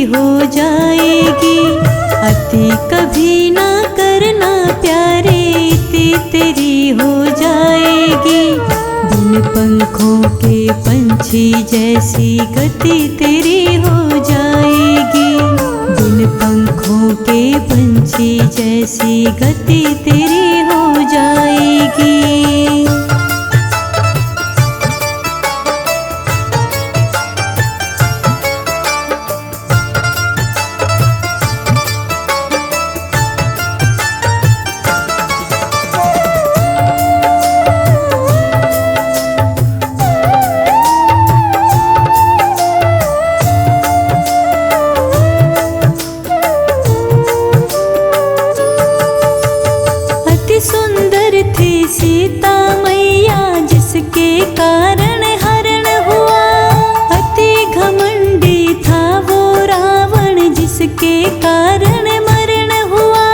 हो जाएगी। अति कभी ना करना प्यारे, इति तेरी हो जाएगी। बिन पंखों के पंछी जैसी गति तेरी हो जाएगी। बिन पंखों के पंछी जैसी गति तेरी हो जाएगी। सुंदर थी सीता मैया, जिसके कारण हरण हुआ। अति घमंडी था वो रावण, जिसके कारण मरण हुआ।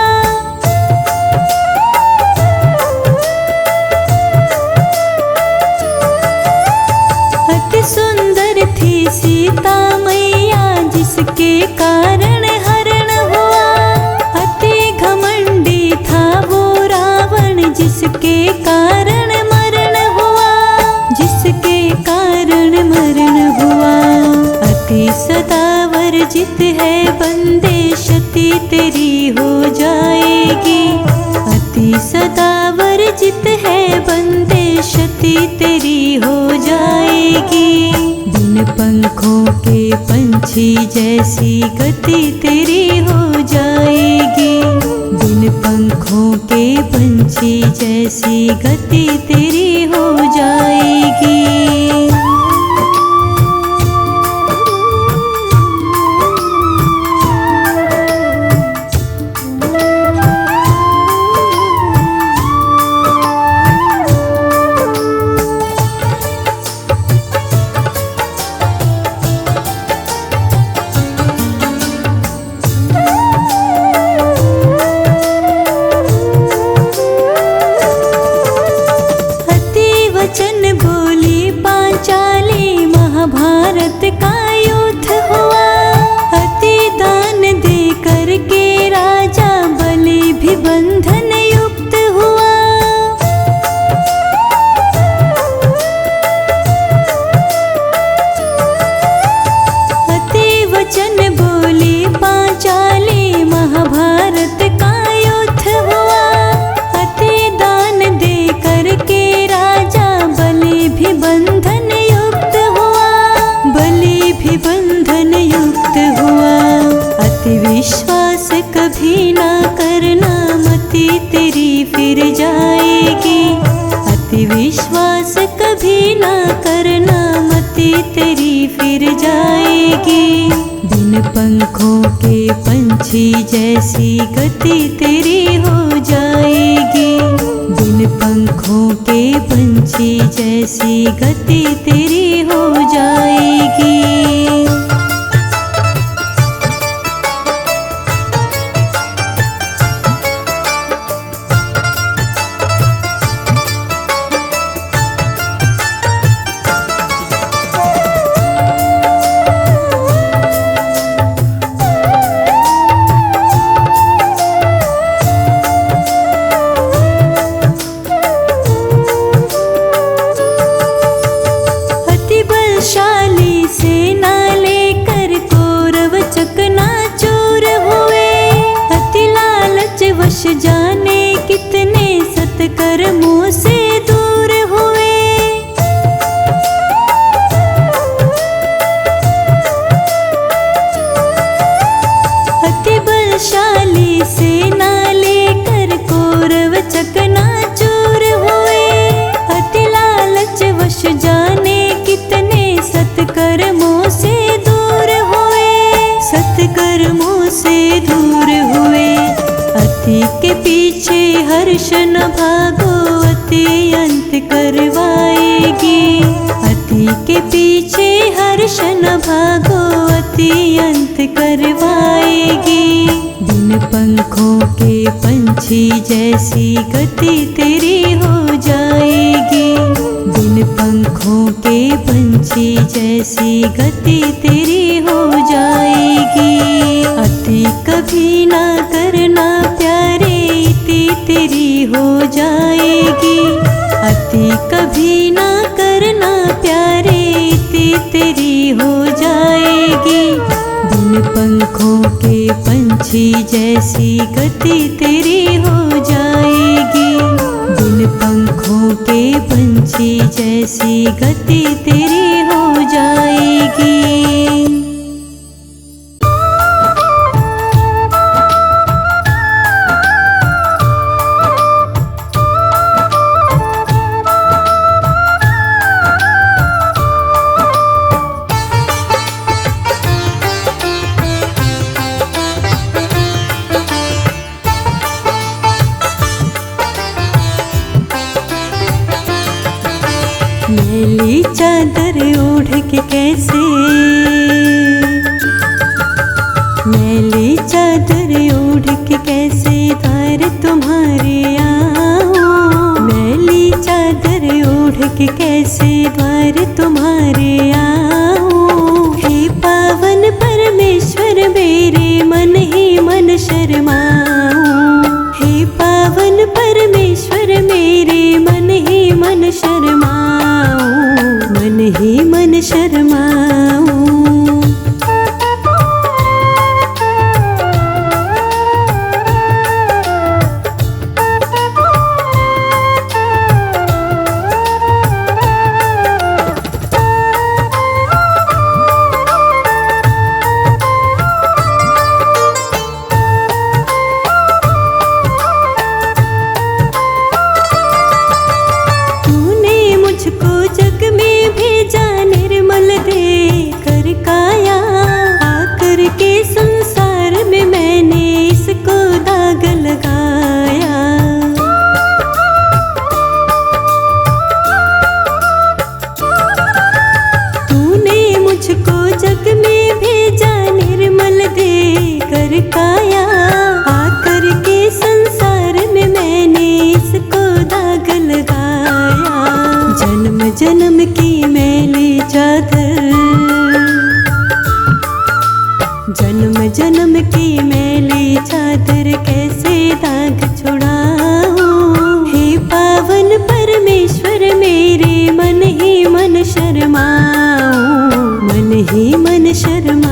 अति सुंदर थी सीता मैया, जिसके कारण हरण हुआ। अति घमंडी था वो जिसके कारण मरण हुआ। जिसके कारण मरण हुआ। अति सदा वर्जित है बंदे, क्षति तेरी हो जाएगी। अति सदा वर्जित है बंदे, क्षति तेरी हो जाएगी। बिन पंखों के पंछी जैसी गति तेरी हो जाएगी। बिन पंखों के पंछी जैसी गति तेरी हो जाएगी। वचन बोली पांचाली, महाभारत का युद्ध हुआ। अति दान दे करके राजा बलि भी बंधन युक्त हुआ। अति वचन बोली पांचाली, महाभारत का युद्ध हुआ। अति दान दे करके बलि भी बंधन युक्त हुआ। बलि भी बंधन युक्त हुआ। अति विश्वास कभी ना करना, मति तेरी फिर जाएगी। अति विश्वास कभी ना करना, मति तेरी फिर जाएगी। बिन पंखों के पंछी जैसी गति तेरी हो जाएगी। बिन पंखों के पंछी जैसी गति तेरी हो जाएगी। शाली सेना लेकर कौरव चकनाचूर हुए। अति लालच वश जाने कितने सत्कर्मों से दूर हुए। अति बलशाली सेना लेकर कौरव चकनाचूर हुए। अति लालच वश जाने कितने सत्कर्मों से दूर हुए। सत्कर्मों से दूर हुए। अति के पीछे हर्ष न भागो, अति अंत करवाएगी। अति के पीछे हर्ष न भागो, अति अंत करवाएगी। बिन पंखों के पंछी जैसी गति तेरी हो जाएगी। बिन पंखों के पंछी जैसी गति तेरी हो जाएगी। अति कभी ना करना प्यारे, इति तेरी हो जाएगी। अति कभी ना करना प्यारे, इति तेरी हो जाएगी। बिन पंखों के पंछी जैसी गति तेरी हो जाएगी। बिन पंखों के पंछी जैसी गति तेरी हो जाएगी। मैली चादर ओढ़ के कैसे, मैली चादर ओढ़ के कैसे द्वार तुम्हारे आऊं। मैली चादर ओढ़ के कैसे द्वार तुम्हारे आऊं। हे पावन परमेश्वर मेरे मन ही मन शर्माऊं। हे पावन परमेश्वर मेरे मन ही मन शर्माऊं। मन ही मन शर्माऊं। काया आकर के संसार में मैंने इसको दाग लगाया। जन्म जन्म की मैली चादर, जन्म जन्म की मैली चादर कैसे दाग छुड़ाऊं। हे पावन परमेश्वर मेरे मन ही मन शर्माऊं। मन ही मन शर्माऊं।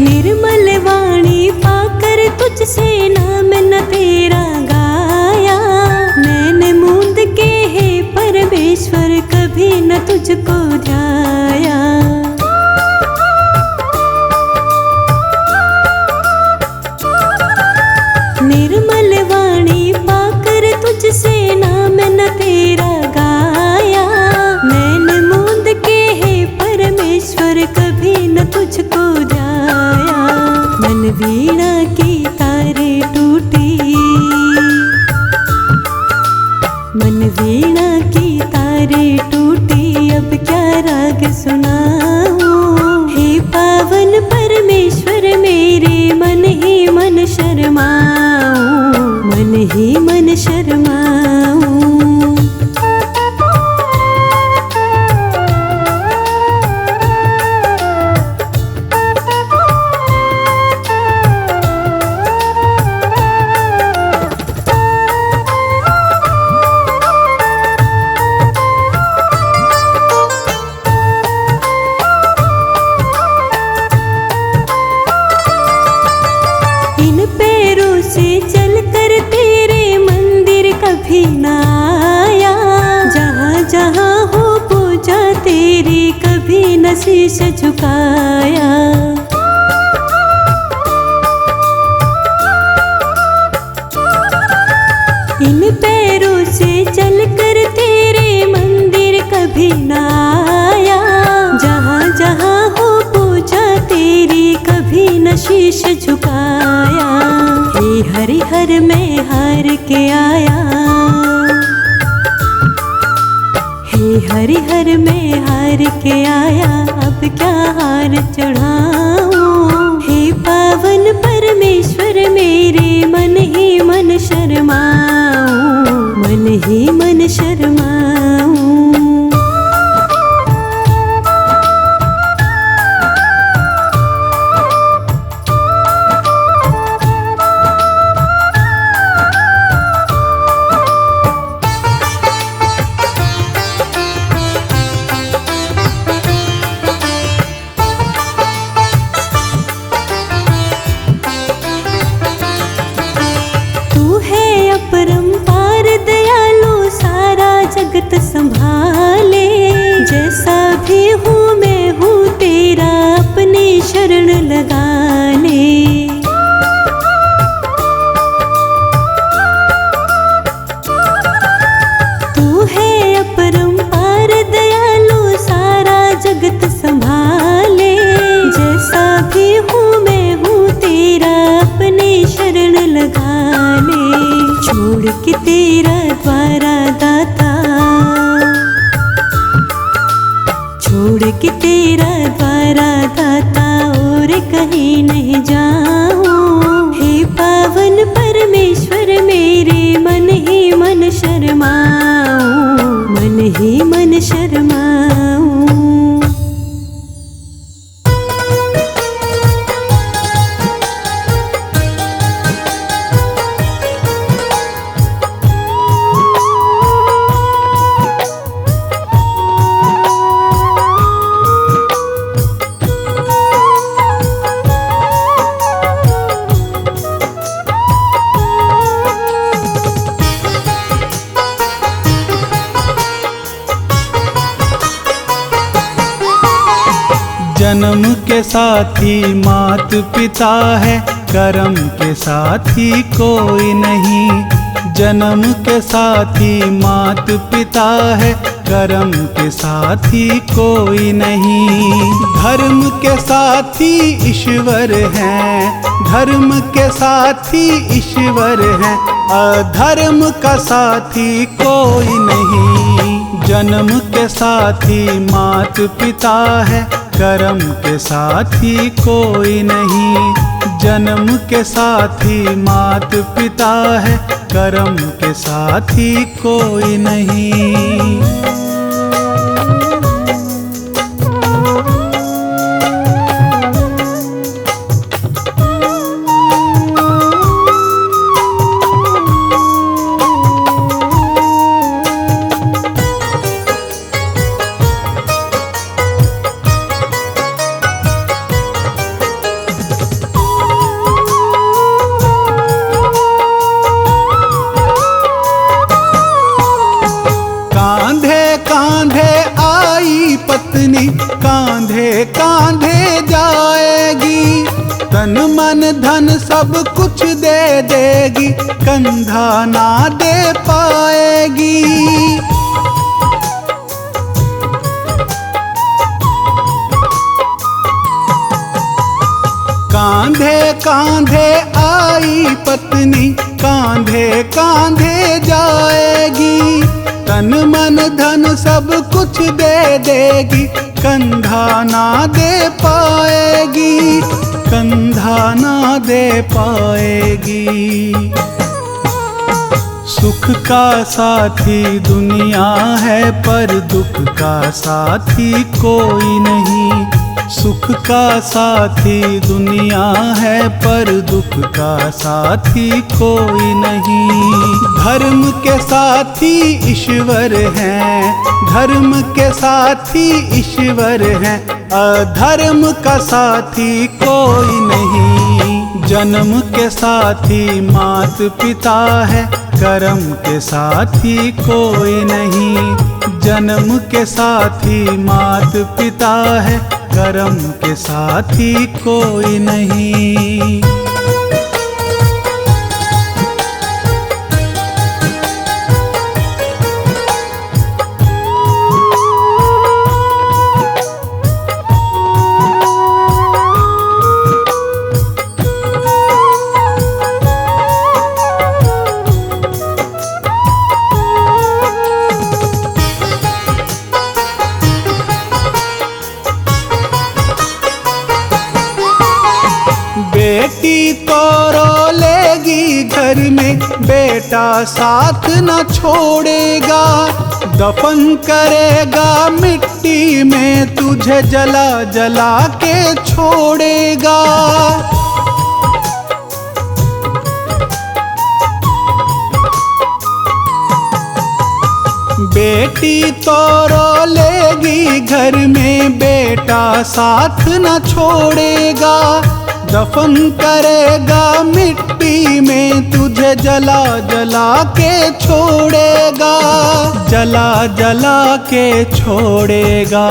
निर्मल वाणी पाकर तुझसे नाम न तेरा गाया। मैंने मूंद के हे परमेश्वर कभी न तुझको ध्याया। निर्मल वाणी पाकर तुझसे नाम न तेरा गाया। मैंने मूंद के हे परमेश्वर कभी न तुझको मन वीणा की तारे टूटी, मन वीणा की तारे टूटी। अब क्या राग सुनाऊं। हे पावन परमेश्वर मेरे मन ही मन शर्माऊं। मन ही मन शर्माऊं। शीश झुकाया। इन पैरों से चलकर तेरे मंदिर कभी न आया। जहाँ जहाँ हो पूजा तेरी कभी न शीश हरिहर में हार के आया, हे हरिहर में हार के आया, अब क्या हार चढ़ाऊं। हे पावन परमेश्वर मेरे मन ही मन शर्माऊं, मन ही मन शर्माऊं। अपरंपार दयालु सारा जगत संभाले, जैसा भी हूँ मैं हूँ तेरा अपनी शरण लगा ले। तू है अपरंपार दयालु सारा जगत संभाले, जैसा भी हूँ मैं हूँ तेरा अपनी शरण लगा ले। छोड़ के तेरा द्वारा दाता, छोड़ के तेरा द्वारा दाता और कहीं नहीं जाऊं। हे पावन परमेश्वर मेरे मन ही मन शर्माऊं, मन ही मन शर्माऊं। जन्म के साथी मात पिता है, कर्म के साथी कोई नहीं। जन्म के साथी मात पिता है, कर्म के साथी कोई नहीं। धर्म के साथी ईश्वर हैं, धर्म के साथी ईश्वर हैं, अधर्म का साथी कोई नहीं। जन्म के साथी मात पिता है, कर्म के साथी कोई नहीं। जन्म के साथी मात पिता है, कर्म के साथी कोई नहीं। पत्नी कांधे कांधे जाएगी, तन मन धन सब कुछ दे देगी, कंधा ना दे पाएगी। कांधे कांधे आई पत्नी, कांधे कांधे जाएगी, तन मन धन सब कुछ दे देगी, कंधा ना दे पाएगी, कंधा ना दे पाएगी। सुख का साथी दुनिया है, पर दुख का साथी कोई नहीं। सुख का साथी दुनिया है, पर दुख का साथी कोई नहीं। धर्म के साथी ईश्वर हैं, धर्म के साथी ईश्वर हैं, अधर्म का साथी कोई नहीं। जन्म के साथी मात पिता है, कर्म के साथी कोई नहीं। जन्म के साथी मात पिता है, कर्म के साथी कोई नहीं। घर में बेटा साथ न छोड़ेगा, दफन करेगा मिट्टी में तुझे जला जला के छोड़ेगा। बेटी तो रो लेगी घर में, बेटा साथ न छोड़ेगा, दफन करेगा मिट्टी में तुझे जला जला के छोड़ेगा, जला जला के छोड़ेगा।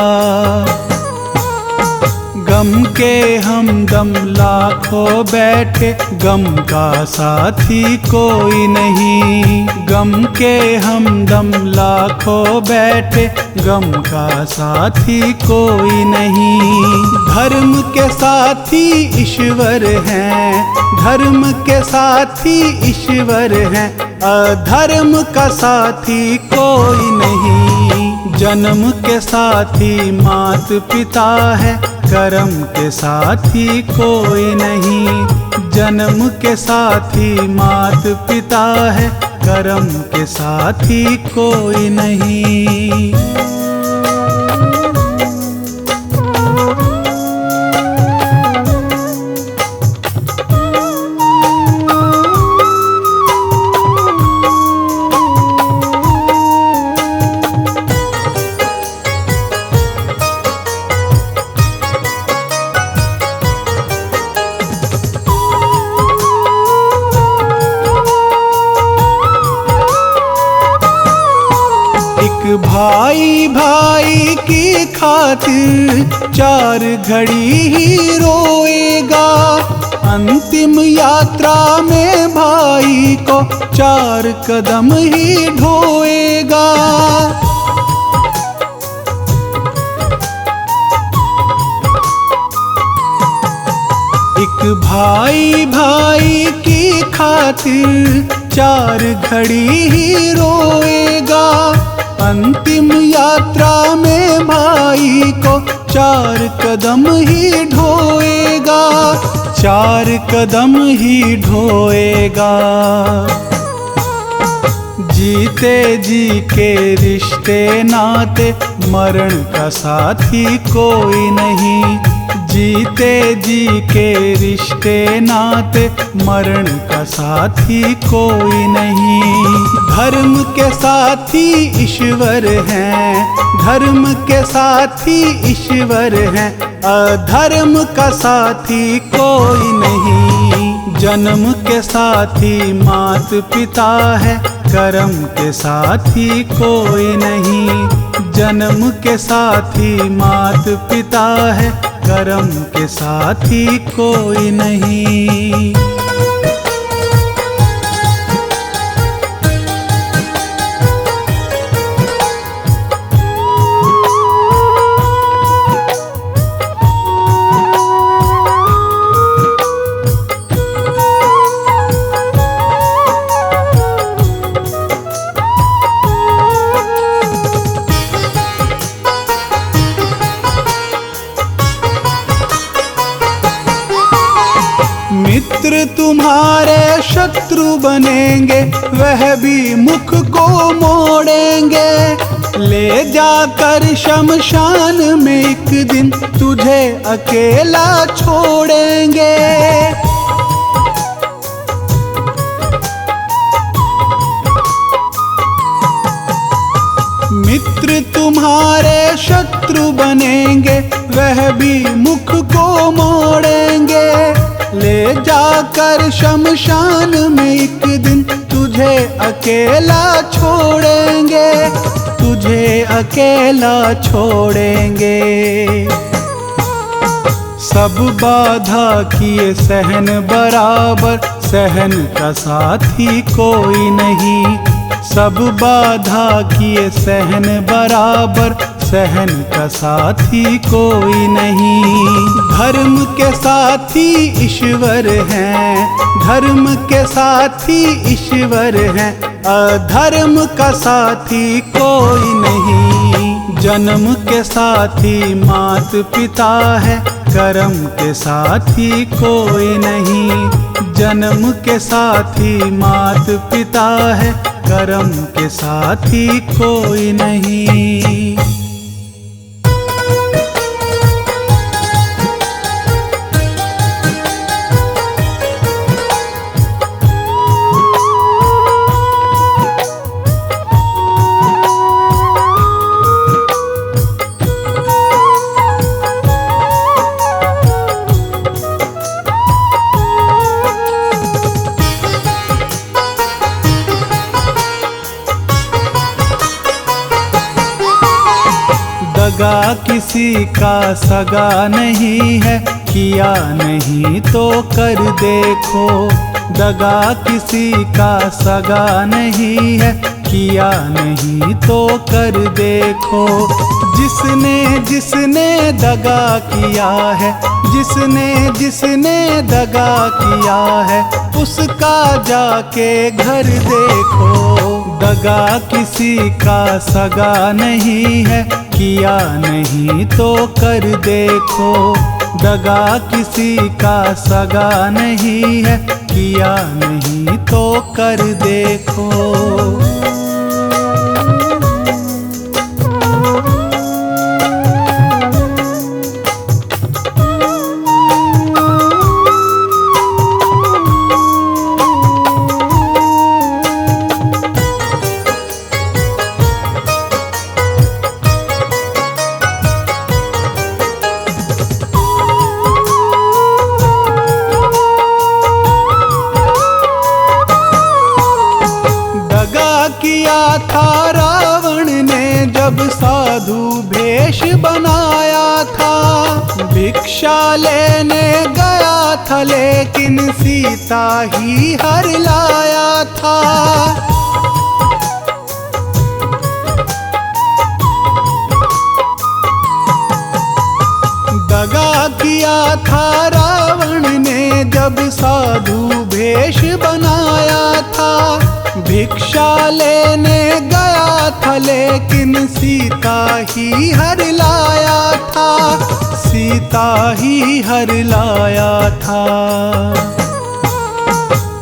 गम के हमदम लाखों बैठे, गम का साथी कोई नहीं। गम के हमदम लाखों बैठे, गम का साथी कोई नहीं। धर्म के साथी ईश्वर हैं, धर्म के साथी ईश्वर हैं, अधर्म का साथी कोई नहीं। जन्म के साथी मात पिता है, कर्म के साथी कोई नहीं। जन्म के साथी मात पिता है, कर्म के साथी कोई नहीं। भाई भाई की खातिर 4 घड़ी ही रोएगा, अंतिम यात्रा में भाई को 4 कदम ही ढोएगा। एक भाई भाई की खातिर 4 घड़ी ही रोएगा, अंतिम यात्रा में भाई को 4 कदम ही ढोएगा, 4 कदम ही ढोएगा। जीते जी के रिश्ते नाते, मरण का साथी कोई नहीं। जीते जी के रिश्ते नाते, मरण का साथी कोई नहीं। धर्म के साथी ईश्वर हैं, धर्म के साथी ईश्वर हैं, अधर्म का साथी कोई नहीं। जन्म के साथी मात पिता है, कर्म के साथी कोई नहीं। जन्म के साथी मात पिता है, कर्म के साथी कोई नहीं। मित्र तुम्हारे शत्रु बनेंगे, वह भी मुख को मोड़ेंगे। ले जाकर शमशान में एक दिन तुझे अकेला छोड़ेंगे। मित्र तुम्हारे शत्रु बनेंगे, वह भी मुख को मोड़ेंगे। ले जाकर शमशान में एक दिन तुझे अकेला छोड़ेंगे, तुझे अकेला छोड़ेंगे। सब बाधा किए सहन बराबर, सहन का साथी कोई नहीं। सब बाधा किए सहन बराबर, सहन का साथी कोई नहीं। धर्म के साथी ईश्वर हैं, धर्म के साथी ईश्वर हैं, अधर्म का साथी कोई नहीं। जन्म के साथी मात पिता है, कर्म के साथी कोई नहीं। जन्म के साथी मात पिता है, कर्म के साथी कोई नहीं। दगा किसी का सगा नहीं है, किया नहीं तो कर देखो। दगा किसी का सगा नहीं है, किया नहीं तो कर देखो। जिसने जिसने दगा किया है, जिसने जिसने दगा किया है, उसका जाके घर देखो। दगा किसी का सगा नहीं है, किया नहीं तो कर देखो। दगा किसी का सगा नहीं है, किया नहीं तो कर देखो। किया था रावण ने जब साधु भेष बनाया था। भिक्षा लेने गया था लेकिन सीता ही हर लाया था। दगा किया था रावण ने जब साधु भेष बनाया था। भिक्षा लेने गया था लेकिन सीता ही हर लाया था। सीता ही हर लाया था।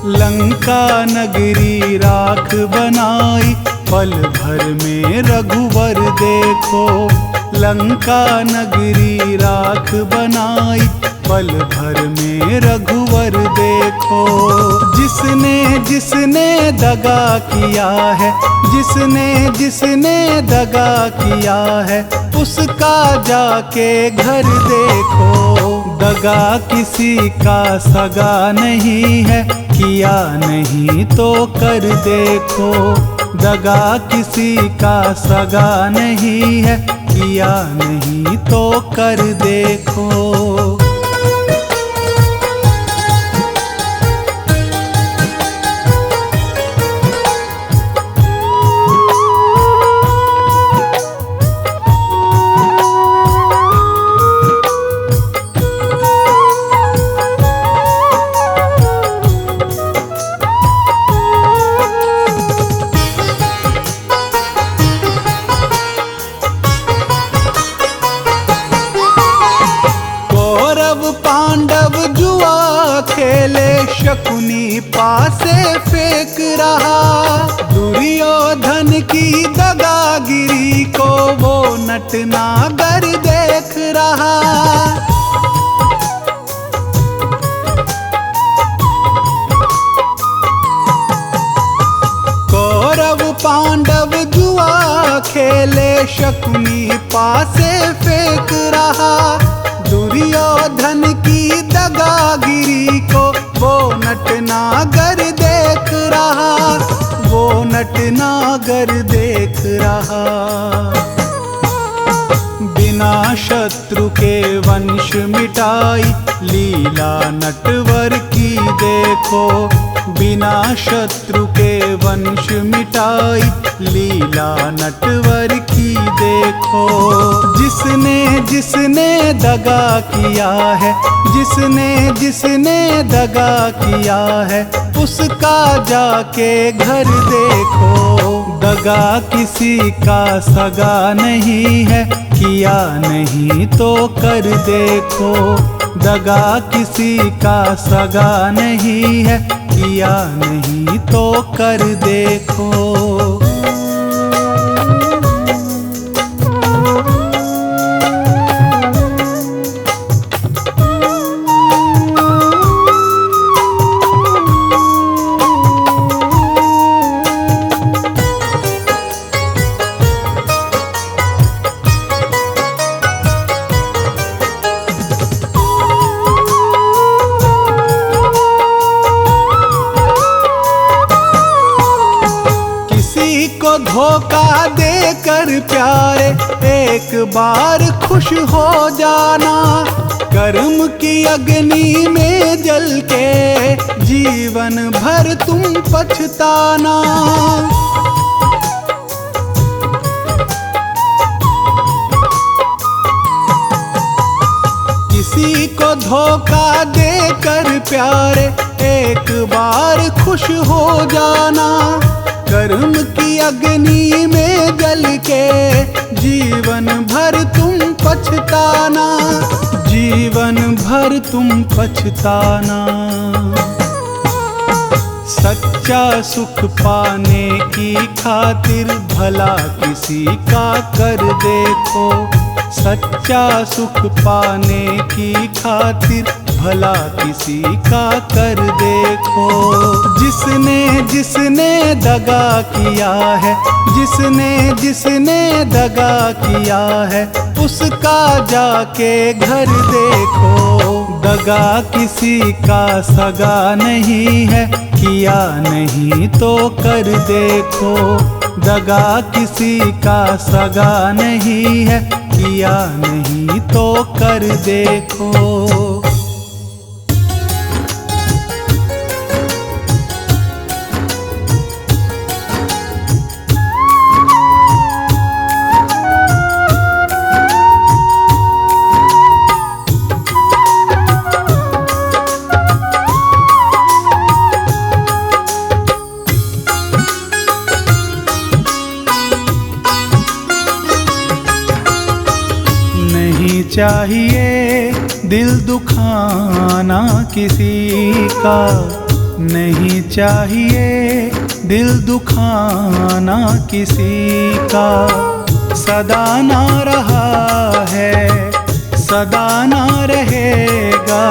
लंका नगरी राख बनाई, पल भर में रघुवर देखो। लंका नगरी राख बनाई, पल भर में रघुवर देखो। जिसने जिसने दगा किया है, जिसने जिसने दगा किया है, उसका जाके घर देखो। दगा किसी का सगा नहीं है, किया नहीं तो कर देखो। दगा किसी का सगा नहीं है, किया नहीं तो कर देखो। पांडव जुआ खेले, शकुनी पासे फेंक रहा। दुर्योधन की दगागिरी को वो नटनागर देख रहा। कौरव पांडव जुआ खेले, शकुनी पासे फेंक रहा। दुर्योधन की दगागिरी को वो नटनागर देख रहा। वो नटनागर देख रहा। बिना शत्रु के वंश मिटाई, लीला नटवर की देखो। बिना शत्रु के वंश मिटाई, लीला नटवर की देखो। जिसने जिसने दगा किया है, जिसने जिसने दगा किया है, उसका जाके घर देखो। दगा किसी का सगा नहीं है, किया नहीं तो कर देखो। दगा किसी का सगा नहीं है, किया नहीं तो कर देखो। धोखा देकर प्यारे एक बार खुश हो जाना, कर्म की अग्नि में जल के जीवन भर तुम पछताना। किसी को धोखा देकर प्यारे एक बार खुश हो जाना, कर्म की अग्नि में जल के जीवन भर तुम पछताना, जीवन भर तुम पछताना। सच्चा सुख पाने की खातिर भला किसी का कर देखो, सच्चा सुख पाने की खातिर भला किसी का कर देखो। जिसने जिसने दगा किया है, जिसने जिसने दगा किया है, उसका जाके घर देखो। दगा किसी का सगा नहीं है, किया नहीं तो कर देखो। दगा किसी का सगा नहीं है, किया नहीं तो कर देखो। चाहिए दिल दुखाना किसी का, नहीं चाहिए दिल दुखाना किसी का। सदा ना रहा है, सदा ना रहेगा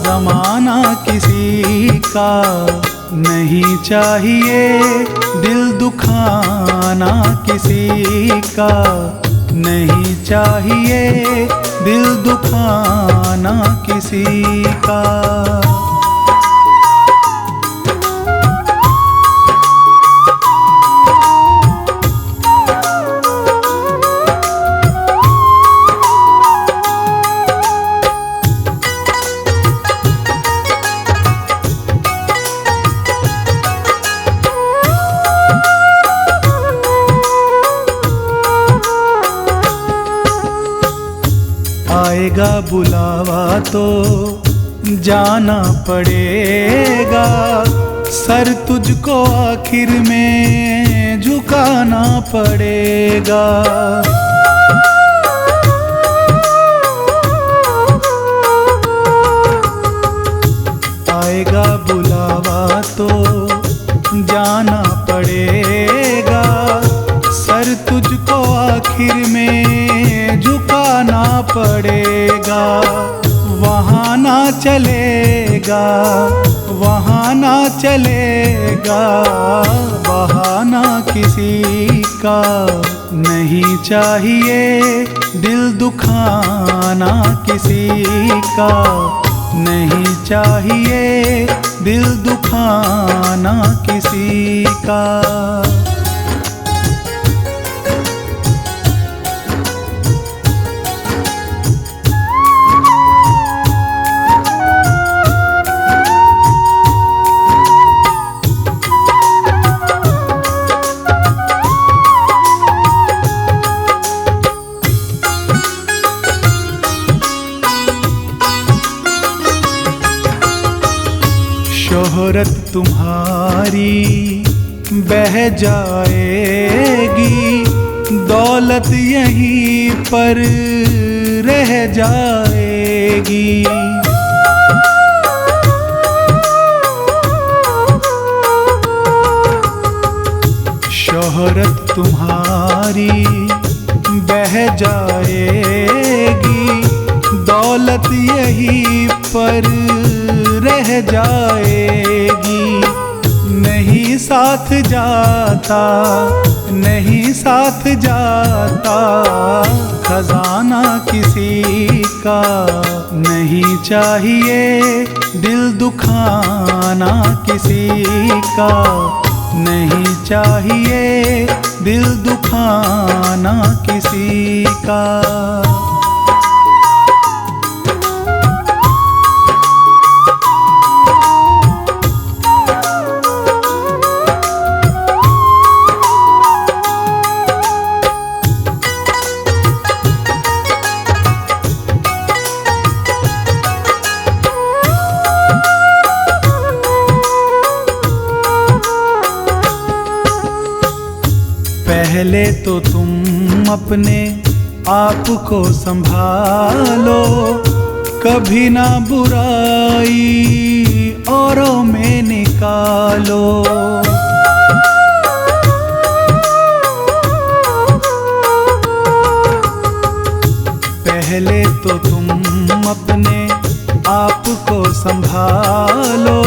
ज़माना किसी का। नहीं चाहिए दिल दुखाना किसी का, नहीं चाहिए दिल दुखाना किसी का। आएगा बुलावा तो जाना पड़ेगा, सर तुझको आखिर में झुकाना पड़ेगा। आएगा बुलावा तो जाना पड़ेगा, सर तुझको आखिर में झुकाना पड़ेगा। वहाँ ना चलेगा, वहाँ ना चलेगा बहाना किसी का। नहीं चाहिए दिल दुखाना किसी का, नहीं चाहिए दिल दुखाना किसी का। शोहरत तुम्हारी बह जाएगी, दौलत यहीं पर रह जाएगी। शोहरत तुम्हारी बह जाएगी, दौलत यहीं पर रह जाएगी। नहीं साथ जाता, नहीं साथ जाता खजाना किसी का। नहीं चाहिए दिल दुखाना किसी का, नहीं चाहिए दिल दुखाना किसी का। पहले तो तुम अपने आप को संभालो, कभी ना बुराई औरों में निकालो। पहले तो तुम अपने आप को संभालो,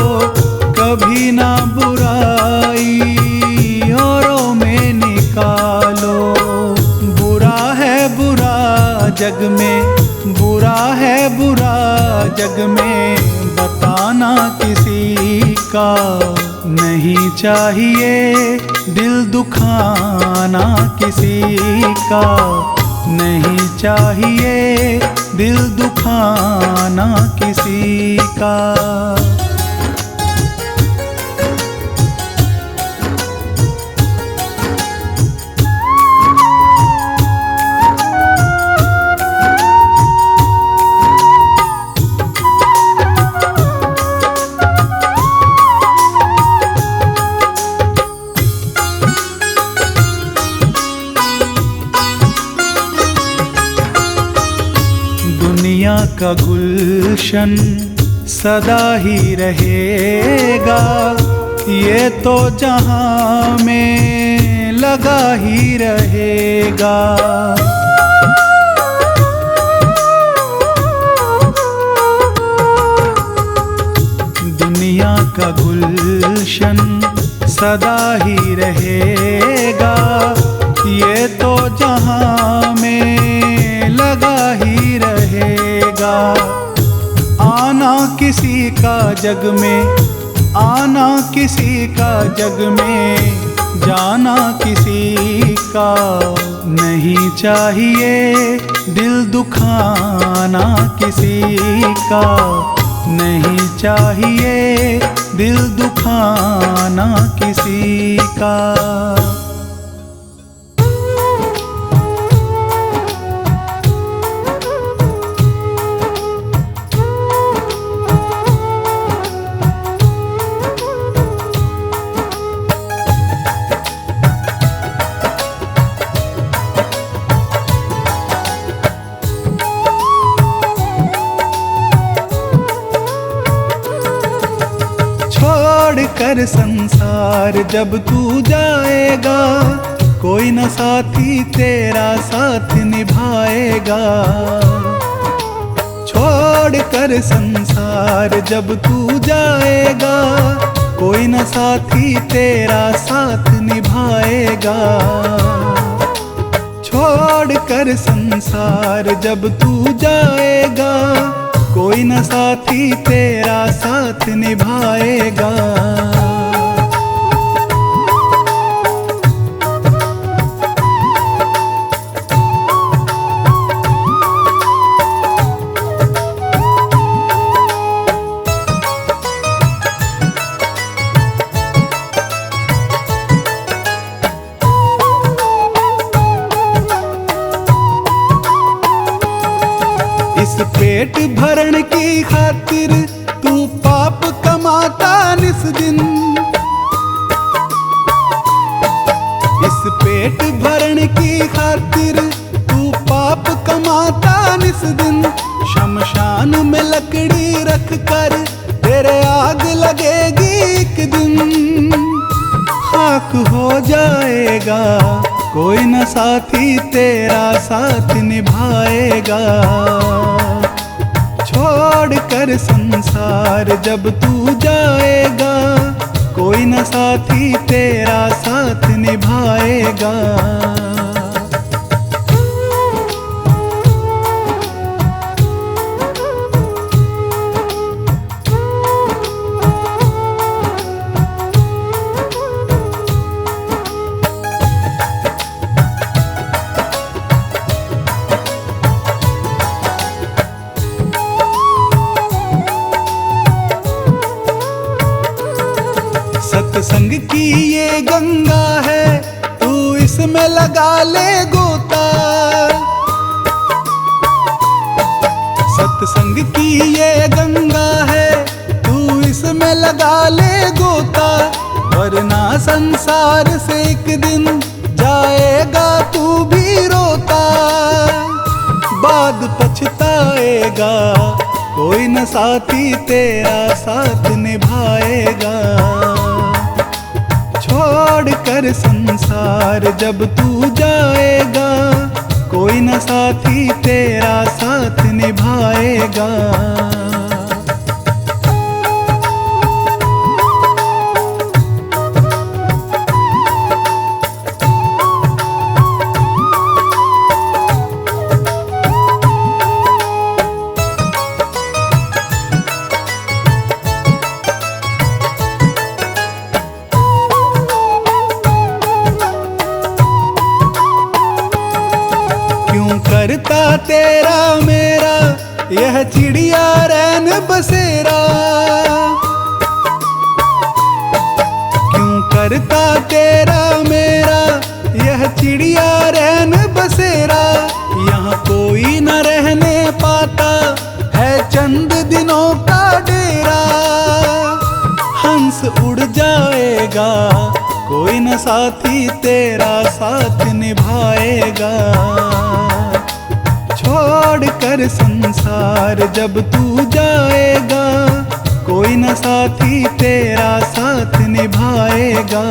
कभी ना बुराई औरों में निकालो। बुरा है बुरा जग में, बुरा है बुरा जग में बताना किसी का। नहीं चाहिए दिल दुखाना किसी का, नहीं चाहिए दिल दुखाना किसी का। दुनिया का गुलशन सदा ही रहेगा, ये तो जहां में लगा ही रहेगा। दुनिया का गुलशन सदा ही रहेगा, ये तो जहां में लगा ही रहेगा। आना किसी का जग में, आना किसी का जग में, जाना किसी का। नहीं चाहिए दिल दुखाना किसी का, नहीं चाहिए दिल दुखाना किसी का। कर संसार जब तू जाएगा, कोई न साथी तेरा साथ निभाएगा। छोड़ कर संसार जब तू जाएगा, कोई न साथी तेरा साथ निभाएगा। छोड़ कर संसार जब तू जाएगा, कोई न साथी तेरा साथ निभाएगा। इस पेट भरण की खातिर तू पाप कमाता निस दिन। इस पेट भरण की खातिर तू पाप कमाता निस जिस दिन शमशान में लकड़ी रख कर तेरे आग लगेगी एक दिन। खाक हो जाएगा कोई न साथी तेरा साथ निभाएगा। छोड़ कर संसार जब तू जाएगा कोई न साथी तेरा साथ निभाएगा। सत्संग की ये गंगा है तू इसमें लगा ले गोता। सत्संग की ये गंगा है तू इसमें लगा ले गोता। वरना संसार से एक दिन जाएगा तू भी रोता। बाद पछताएगा कोई न साथी तेरा साथ निभाएगा। छोड़ कर संसार जब तू जाएगा कोई न साथी तेरा साथ निभाएगा। करता तेरा मेरा यह चिड़िया रैन बसेरा। क्यों करता तेरा मेरा यह चिड़िया रैन बसेरा। यहाँ कोई न रहने पाता है चंद दिनों का डेरा। हंस उड़ जाएगा कोई न साथी तेरा साथ निभाएगा। छोड़ कर संसार जब तू जाएगा कोई न साथी तेरा साथ निभाएगा।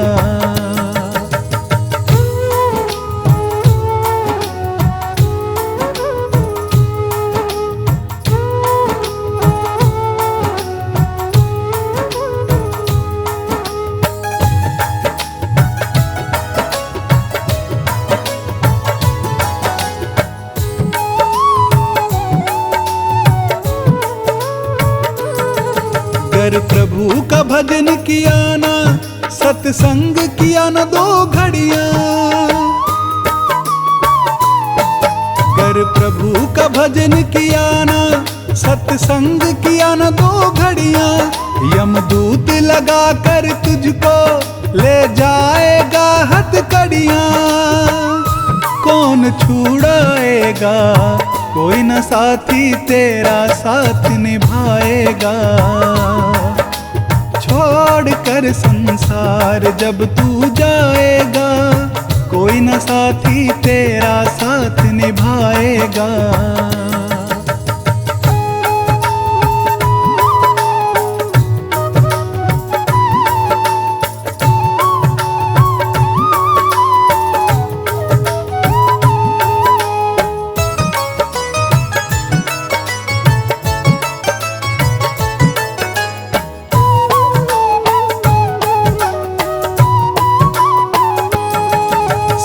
अगर प्रभु का भजन किया ना सत्संग किया ना 2 घड़ियां। अगर प्रभु का भजन किया ना सत्संग किया ना 2 घड़ियां। यमदूत लगा कर तुझको ले जाएगा हथकड़ियां। कौन छुड़ाएगा कोई न साथी तेरा साथ निभाएगा। छोड़ कर संसार जब तू जाएगा कोई न साथी तेरा साथ निभाएगा।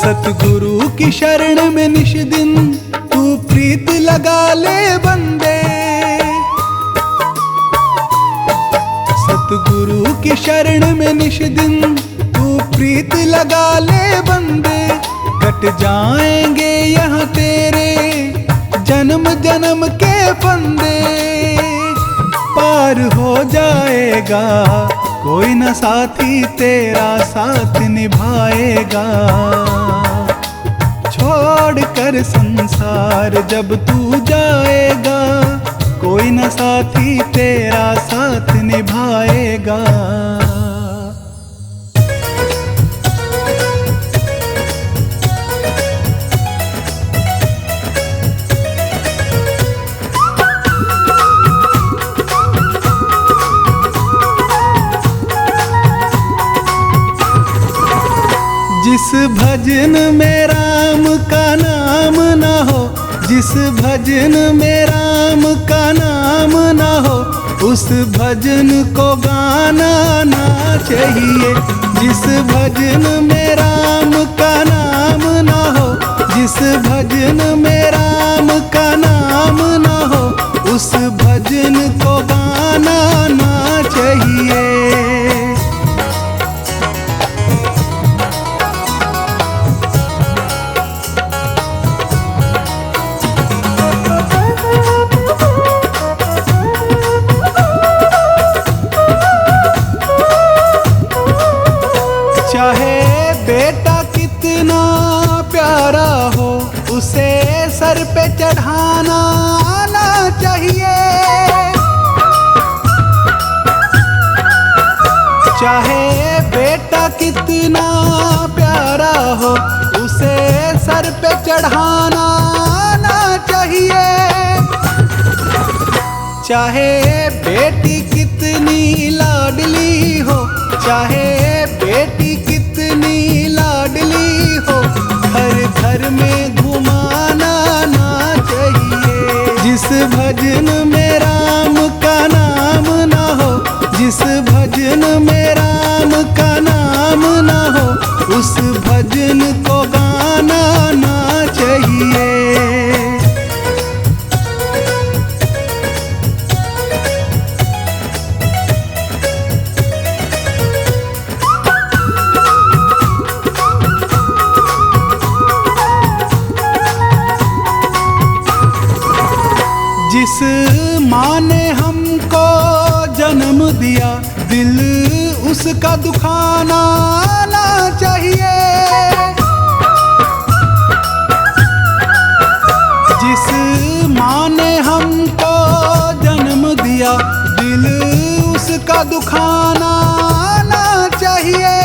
सतगुरु की शरण में निश दिन तू प्रीत लगा ले बंदे। सतगुरु की शरण में निश दिन तू प्रीत लगा ले बंदे। कट जाएंगे यहाँ तेरे जन्म जन्म के फंदे। पार हो जाएगा कोई न साथी तेरा साथ निभाएगा। छोड़ कर संसार जब तू जाएगा कोई न साथी तेरा साथ निभाएगा। जिस भजन में राम का नाम न हो, जिस भजन में राम का नाम न हो, उस भजन को गाना ना चाहिए। जिस भजन में राम का नाम न हो, जिस भजन में राम का नाम न हो, उस भजन को गाना ना चाहिए। चाहे बेटा कितना प्यारा हो, उसे सर पे चढ़ाना आना चाहिए। चाहे बेटा कितना प्यारा हो, उसे सर पे चढ़ाना आना चाहिए। चाहे बेटी कितनी लाडली हो, चाहे बेटी कितनी लाडली हो, हर घर में घुमाना ना चाहिए। जिस भजन में राम का नाम ना हो, जिस भजन में राम का नाम ना हो, उस भजन को गाना ना चाहिए। जिस माँ ने हमको जन्म दिया, दिल उसका दुखाना ना चाहिए। जिस माँ ने हमको जन्म दिया, दिल उसका दुखाना ना चाहिए।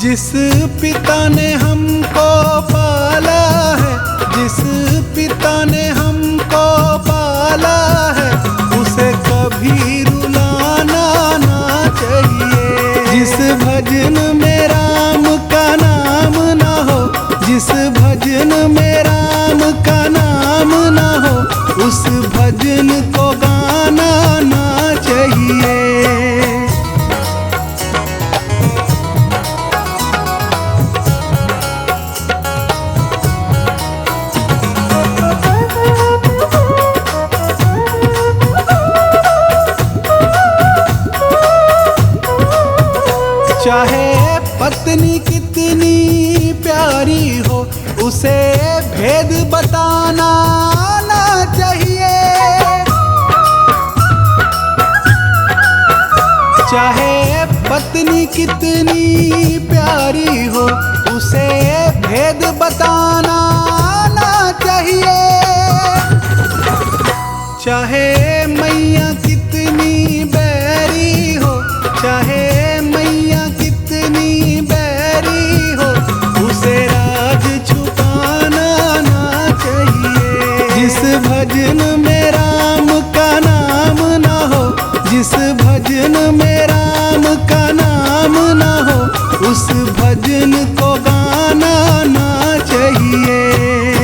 जिस पिता ने हमको पाला है, जिस पिता ने हमको पाला है, उसे कभी रुलाना ना चाहिए। जिस भजन में राम का नाम ना हो, जिस भजन में राम का नाम ना हो, उस भजन को गाना ना चाहिए। चाहे पत्नी कितनी प्यारी हो, उसे भेद बताना ना चाहिए। चाहे पत्नी कितनी प्यारी हो, उसे भेद बताना ना चाहिए। चाहे मैया कितनी बैरी हो, चाहे मैया कितनी बैरी हो, उसे राज छुपाना ना चाहिए। जिस भजन में राम का नाम ना हो, जिस भजन में राम का नाम ना हो, उस भजन को गाना ना चाहिए।